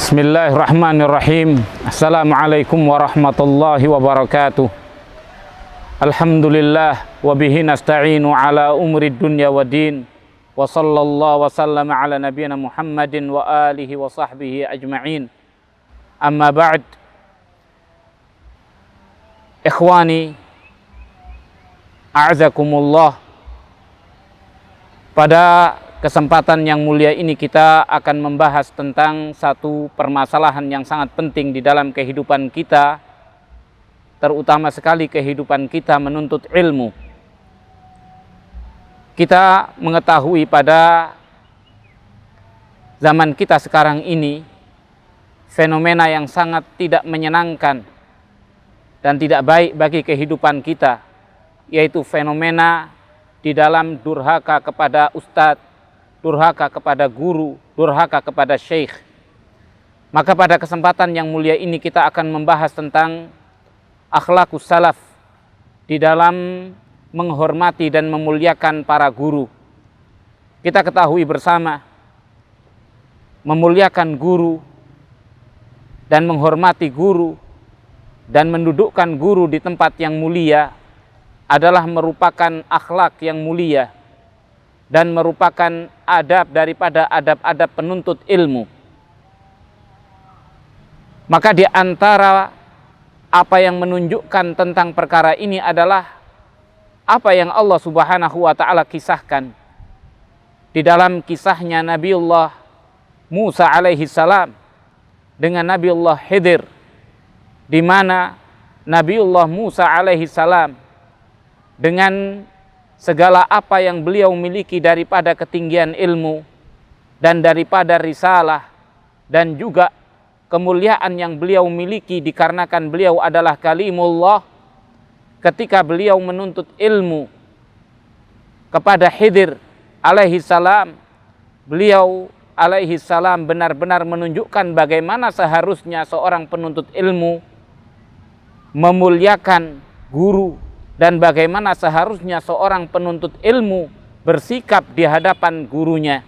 Bismillahirrahmanirrahim. Assalamualaikum warahmatullahi wabarakatuh. Alhamdulillah wa bihi nasta'inu ala umri dunya wa din. Wa sallallahu wa sallama ala nabiyyina Muhammadin wa alihi wa sahbihi ajma'in. Amma ba'd. Ikhwani, a'azakumullah. Pada kesempatan yang mulia ini kita akan membahas tentang satu permasalahan yang sangat penting di dalam kehidupan kita, terutama sekali kehidupan kita menuntut ilmu. Kita mengetahui pada zaman kita sekarang ini fenomena yang sangat tidak menyenangkan dan tidak baik bagi kehidupan kita, yaitu fenomena di dalam durhaka kepada ustadz, durhaka kepada guru, durhaka kepada syekh. Maka pada kesempatan yang mulia ini kita akan membahas tentang akhlaqus salaf di dalam menghormati dan memuliakan para guru. Kita ketahui bersama, memuliakan guru dan menghormati guru dan mendudukkan guru di tempat yang mulia adalah merupakan akhlak yang mulia dan merupakan adab daripada adab-adab penuntut ilmu. Maka di antara apa yang menunjukkan tentang perkara ini adalah apa yang Allah Subhanahu wa ta'ala kisahkan di dalam kisahnya Nabiullah Musa alaihi salam dengan Nabiullah Khidir, di mana Nabiullah Musa alaihi salam dengan segala apa yang beliau miliki daripada ketinggian ilmu dan daripada risalah dan juga kemuliaan yang beliau miliki dikarenakan beliau adalah kalimullah, ketika beliau menuntut ilmu kepada Khidir alaihi salam, beliau alaihi salam benar-benar menunjukkan bagaimana seharusnya seorang penuntut ilmu memuliakan guru dan bagaimana seharusnya seorang penuntut ilmu bersikap di hadapan gurunya.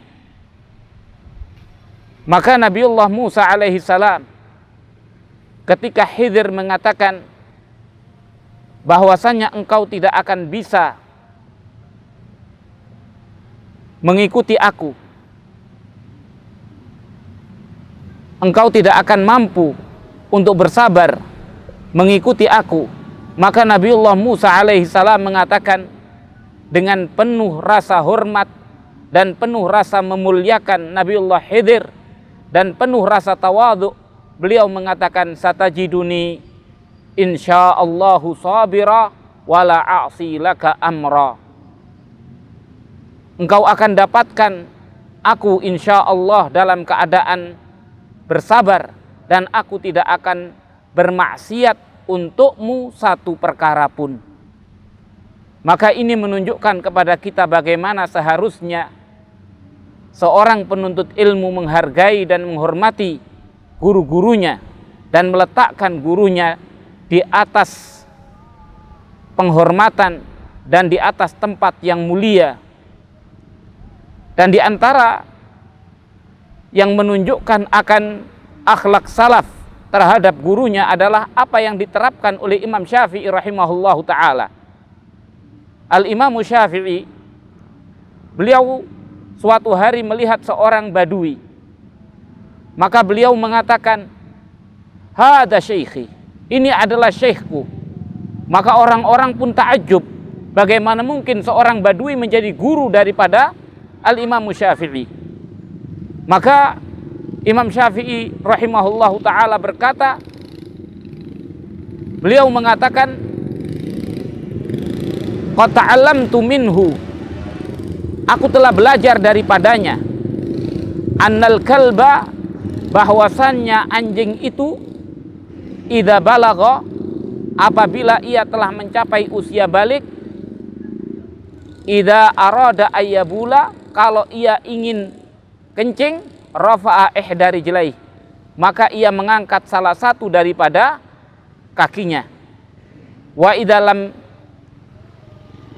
Maka Nabiullah Musa alaihi salam ketika Khidir mengatakan bahwasanya engkau tidak akan bisa mengikuti aku, engkau tidak akan mampu untuk bersabar mengikuti aku, maka Nabiullah Musa alaihi salam mengatakan dengan penuh rasa hormat dan penuh rasa memuliakan Nabiullah Khidir dan penuh rasa tawadhu, beliau mengatakan satajiduni insyaallahu sabira wala a'si laka amra. Engkau akan dapatkan aku insyaallah dalam keadaan bersabar dan aku tidak akan bermaksiat untukmu satu perkara pun. Maka ini menunjukkan kepada kita bagaimana seharusnya seorang penuntut ilmu menghargai dan menghormati guru-gurunya dan meletakkan gurunya di atas penghormatan dan di atas tempat yang mulia. Dan di antara yang menunjukkan akan akhlak salaf terhadap gurunya adalah apa yang diterapkan oleh Imam Syafi'i rahimahullahu ta'ala. Al-Imam Syafi'i, beliau suatu hari melihat seorang badui, maka beliau mengatakan, hada syaikhi, ini adalah syekhku. Maka orang-orang pun ta'ajub, bagaimana mungkin seorang badui menjadi guru daripada Al-Imam Syafi'i. Maka Imam Syafi'i rahimahullahu ta'ala berkata, beliau mengatakan, qad ta'allamtu minhu, aku telah belajar daripadanya, annal kalba, bahwasannya anjing itu, idza balagha, apabila ia telah mencapai usia balik, idza arada ayyabula, kalau ia ingin kencing, rafa'a ihdari jilai, maka ia mengangkat salah satu daripada kakinya. Wa idalam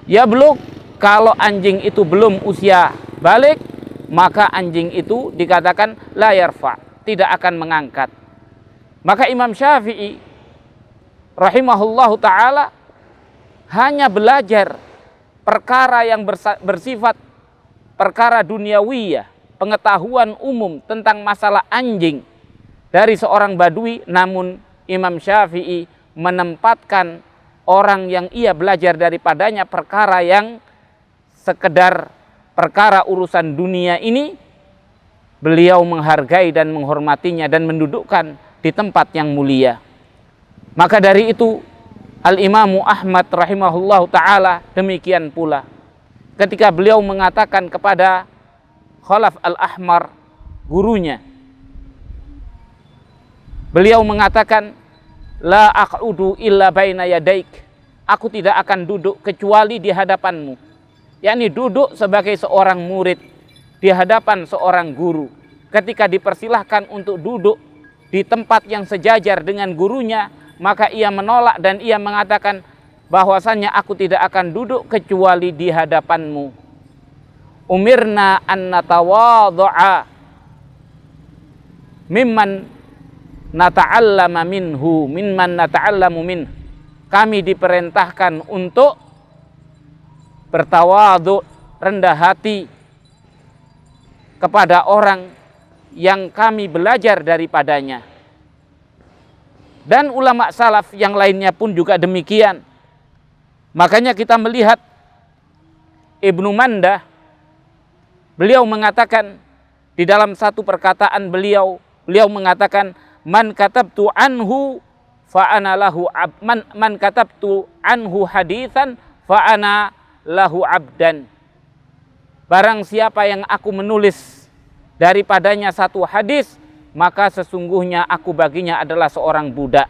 yablugh, kalau anjing itu belum usia balik, maka anjing itu dikatakan la yarfa, tidak akan mengangkat. Maka Imam Syafi'i rahimahullahu ta'ala hanya belajar perkara yang bersifat perkara duniawiyah, pengetahuan umum tentang masalah anjing dari seorang badui. Namun Imam Syafi'i menempatkan orang yang ia belajar daripadanya perkara yang sekedar perkara urusan dunia ini, beliau menghargai dan menghormatinya dan mendudukkan di tempat yang mulia. Maka dari itu Al-Imamu Ahmad rahimahullahu ta'ala demikian pula ketika beliau mengatakan kepada Khalaf al-Ahmar, gurunya, beliau mengatakan, la aq'udu illa baina yadaik, aku tidak akan duduk kecuali di hadapanmu. Yakni duduk sebagai seorang murid di hadapan seorang guru. Ketika dipersilahkan untuk duduk di tempat yang sejajar dengan gurunya, maka ia menolak dan ia mengatakan bahwasannya aku tidak akan duduk kecuali di hadapanmu. Umirna an natawadhu'a mimman nata'allama minhu, mimman nata'allamu min. Kami diperintahkan untuk bertawadhu, rendah hati kepada orang yang kami belajar daripadanya. Dan ulama salaf yang lainnya pun juga demikian. Makanya kita melihat Ibnu Mandah, beliau mengatakan di dalam satu perkataan beliau mengatakan, man katabtu anhu fa ana lahu man katabtu anhu haditsan fa ana lahu abdan. Barang siapa yang aku menulis daripadanya satu hadis, maka sesungguhnya aku baginya adalah seorang budak.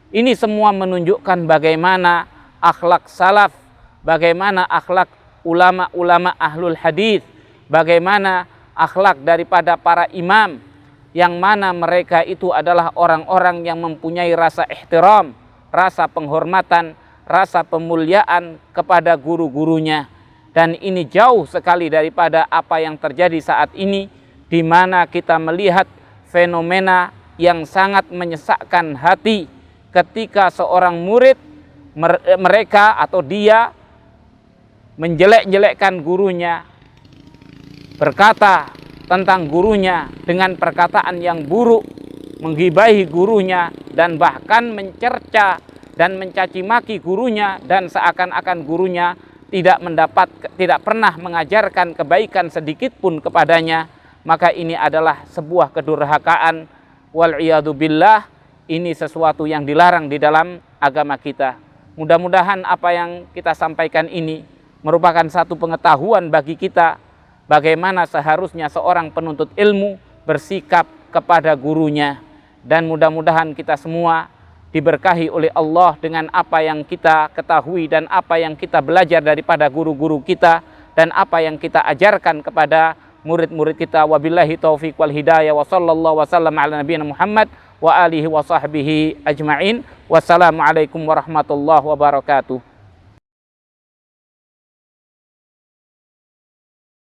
Ini semua menunjukkan bagaimana akhlak salaf, bagaimana akhlak ulama-ulama ahlul hadis, bagaimana akhlak daripada para imam, yang mana mereka itu adalah orang-orang yang mempunyai rasa ihtiram, rasa penghormatan, rasa pemuliaan kepada guru-gurunya. Dan ini jauh sekali daripada apa yang terjadi saat ini, di mana kita melihat fenomena yang sangat menyesakkan hati ketika seorang murid mereka atau dia menjelek-jelekkan gurunya, berkata tentang gurunya dengan perkataan yang buruk, menggibahi gurunya, dan bahkan mencerca dan mencaci maki gurunya, dan seakan-akan gurunya tidak pernah mengajarkan kebaikan sedikit pun kepadanya. Maka ini adalah sebuah kedurhakaan, wal'iyadu billah. Ini sesuatu yang dilarang di dalam agama kita. Mudah-mudahan apa yang kita sampaikan ini merupakan satu pengetahuan bagi kita bagaimana seharusnya seorang penuntut ilmu bersikap kepada gurunya. Dan mudah-mudahan kita semua diberkahi oleh Allah dengan apa yang kita ketahui dan apa yang kita belajar daripada guru-guru kita dan apa yang kita ajarkan kepada murid-murid kita. Wabillahi taufiq wal hidayah, wa sallallahu wasallam ala nabiyina Muhammad wa alihi wa sahbihi ajma'in. Wassalamualaikum warahmatullahi wabarakatuh.